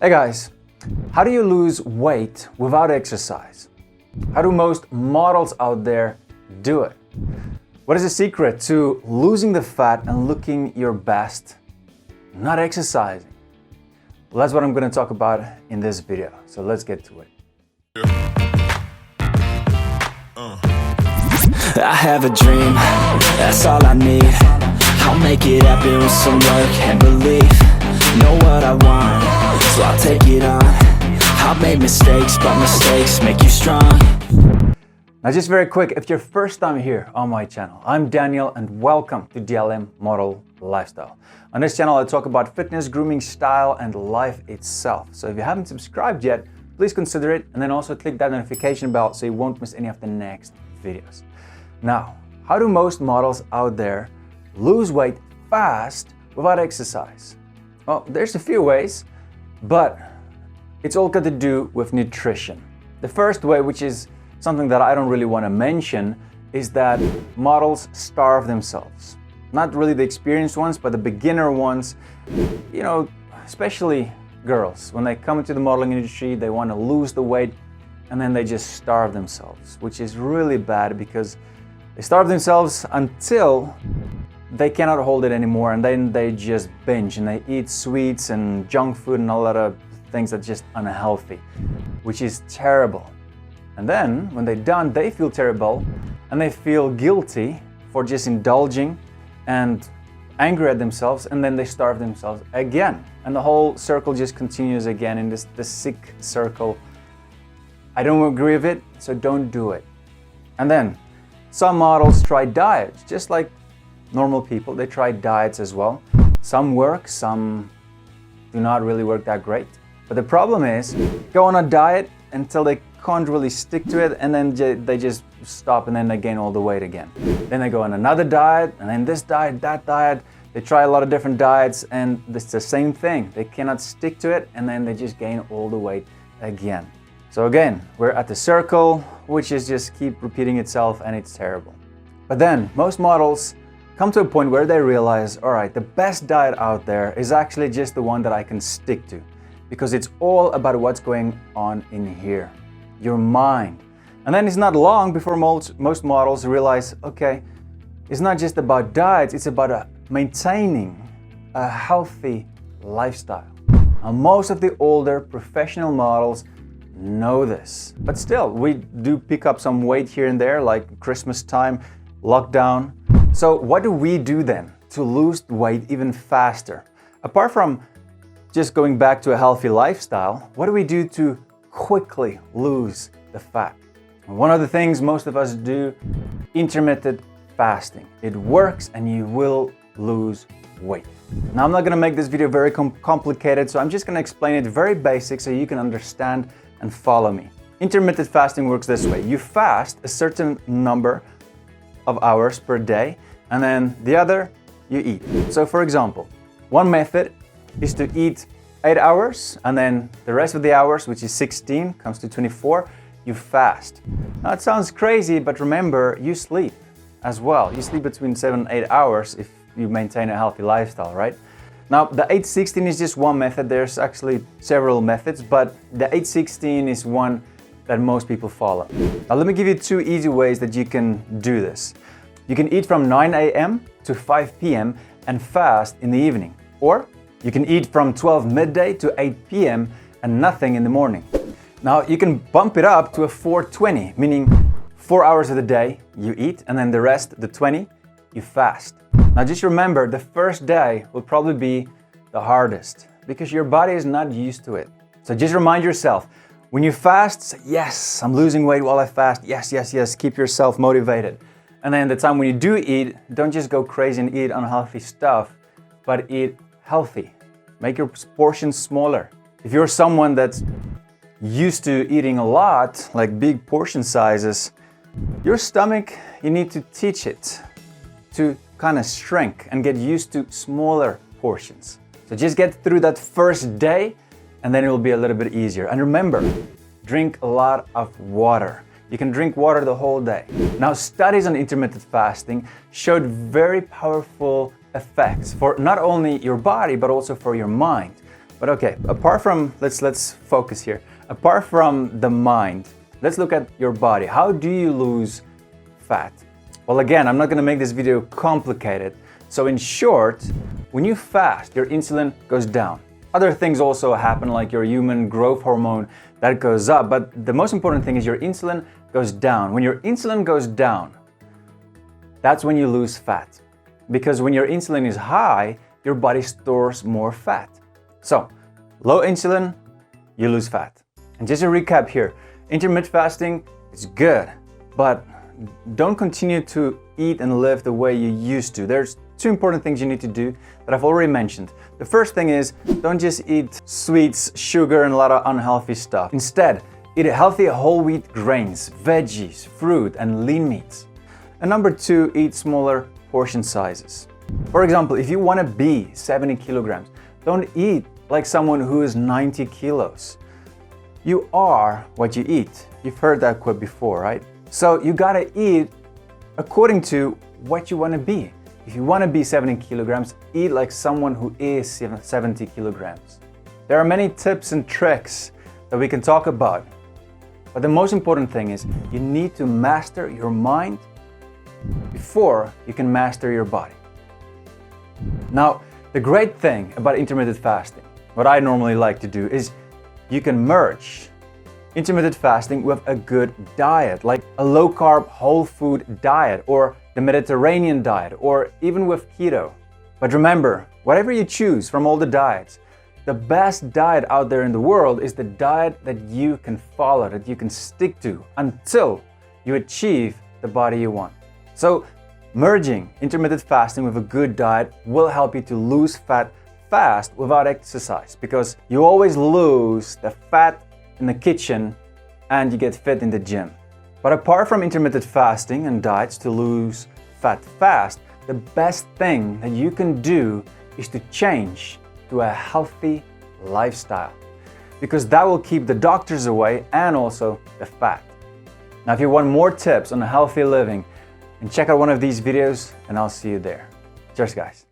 Hey guys, how do you lose weight without exercise? How do most models out there do it? What is the secret to losing the fat and looking your best, not exercising? Well, that's what I'm going to talk about in this video. So let's get to it. I have a dream, that's all I need. I'll make it happen with some work and belief. Know what I want, so I'll take it on. I've made mistakes, but mistakes make you strong. Now just very quick, if you're first time here on my channel, I'm Daniel and welcome to DLM Model Lifestyle. On this channel I talk about fitness, grooming, style and life itself. So if you haven't subscribed yet, please consider it and then also click that notification bell so you won't miss any of the next videos. Now, how do most models out there lose weight fast without exercise? Well, there's a few ways, but it's all got to do with nutrition. The first way, which is something that I don't really want to mention, is that models starve themselves. Not really the experienced ones, but the beginner ones. You know, especially girls. When they come into the modeling industry, they want to lose the weight and then they just starve themselves, which is really bad because they starve themselves until they cannot hold it anymore, and then they just binge and they eat sweets and junk food and a lot of things that's just unhealthy, which is terrible. And then when they're done, they feel terrible and they feel guilty for just indulging and angry at themselves, and then they starve themselves again. And the whole circle just continues again in this sick circle. I don't agree with it, so don't do it. And then some models try diets, just like normal people. They try diets as well. Some work, some do not really work that great. But the problem is, go on a diet until they can't really stick to it, and then they just stop and then they gain all the weight again. Then they go on another diet, and then this diet, that diet. They try a lot of different diets and it's the same thing. They cannot stick to it and then they just gain all the weight again. So again, we're at the circle, which is just keep repeating itself, and it's terrible. But then most models come to a point where they realize, all right, the best diet out there is actually just the one that I can stick to, because it's all about what's going on in here, your mind. And then it's not long before most models realize, okay, it's not just about diets, it's about maintaining a healthy lifestyle. Now, most of the older professional models know this, but still we do pick up some weight here and there, like Christmas time, lockdown. So what do we do then to lose weight even faster? Apart from just going back to a healthy lifestyle, what do we do to quickly lose the fat? And one of the things most of us do, intermittent fasting. It works and you will lose weight. Now I'm not going to make this video very complicated, so I'm just going to explain it very basic so you can understand and follow me. Intermittent fasting works this way. You fast a certain number of hours per day, and then the other you eat. So for example, one method is to eat 8 hours, and then the rest of the hours, which is 16, comes to 24, you fast. Now it sounds crazy, but remember, you sleep as well. You sleep between 7 and 8 hours if you maintain a healthy lifestyle, right? Now the 8-16 is just one method. There's actually several methods, but the 8-16 is one that most people follow. Now let me give you 2 easy ways that you can do this. You can eat from 9 a.m. to 5 p.m. and fast in the evening. Or you can eat from 12 midday to 8 p.m. and nothing in the morning. Now you can bump it up to a 4-20, meaning 4 hours of the day you eat and then the rest, the 20, you fast. Now just remember, the first day will probably be the hardest because your body is not used to it. So just remind yourself, when you fast, say, yes, I'm losing weight while I fast. Yes, yes, yes, keep yourself motivated. And then the time when you do eat, don't just go crazy and eat unhealthy stuff, but eat healthy. Make your portions smaller. If you're someone that's used to eating a lot, like big portion sizes, your stomach, you need to teach it to kind of shrink and get used to smaller portions. So just get through that first day and then it will be a little bit easier. And remember, drink a lot of water. You can drink water the whole day. Now, studies on intermittent fasting showed very powerful effects for not only your body, but also for your mind. But okay, apart from, let's focus here. Apart from the mind, let's look at your body. How do you lose fat? Well, again, I'm not gonna make this video complicated. So in short, when you fast, your insulin goes down. Other things also happen, like your human growth hormone, that goes up. But the most important thing is your insulin goes down. When your insulin goes down, that's when you lose fat. Because when your insulin is high, your body stores more fat. So, low insulin, you lose fat. And just a recap here, intermittent fasting is good, but don't continue to eat and live the way you used to. There's two important things you need to do that I've already mentioned. The first thing is, don't just eat sweets, sugar, and a lot of unhealthy stuff. Instead, eat healthy whole wheat grains, veggies, fruit, and lean meats. And number two, eat smaller portion sizes. For example, if you want to be 70 kilograms, don't eat like someone who is 90 kilos. You are what you eat. You've heard that quote before, right? So you gotta eat according to what you want to be. If you want to be 70 kilograms, eat like someone who is 70 kilograms. There are many tips and tricks that we can talk about, but the most important thing is you need to master your mind before you can master your body. Now, the great thing about intermittent fasting, what I normally like to do, is you can merge intermittent fasting with a good diet, like a low-carb, whole food diet, or the Mediterranean diet, or even with keto. But remember, whatever you choose from all the diets, the best diet out there in the world is the diet that you can follow, that you can stick to until you achieve the body you want. So, merging intermittent fasting with a good diet will help you to lose fat fast without exercise, because you always lose the fat in the kitchen and you get fit in the gym. But apart from intermittent fasting and diets to lose fat fast, the best thing that you can do is to change to a healthy lifestyle, because that will keep the doctors away and also the fat. Now, if you want more tips on healthy living, and check out one of these videos, and I'll see you there. Cheers, guys.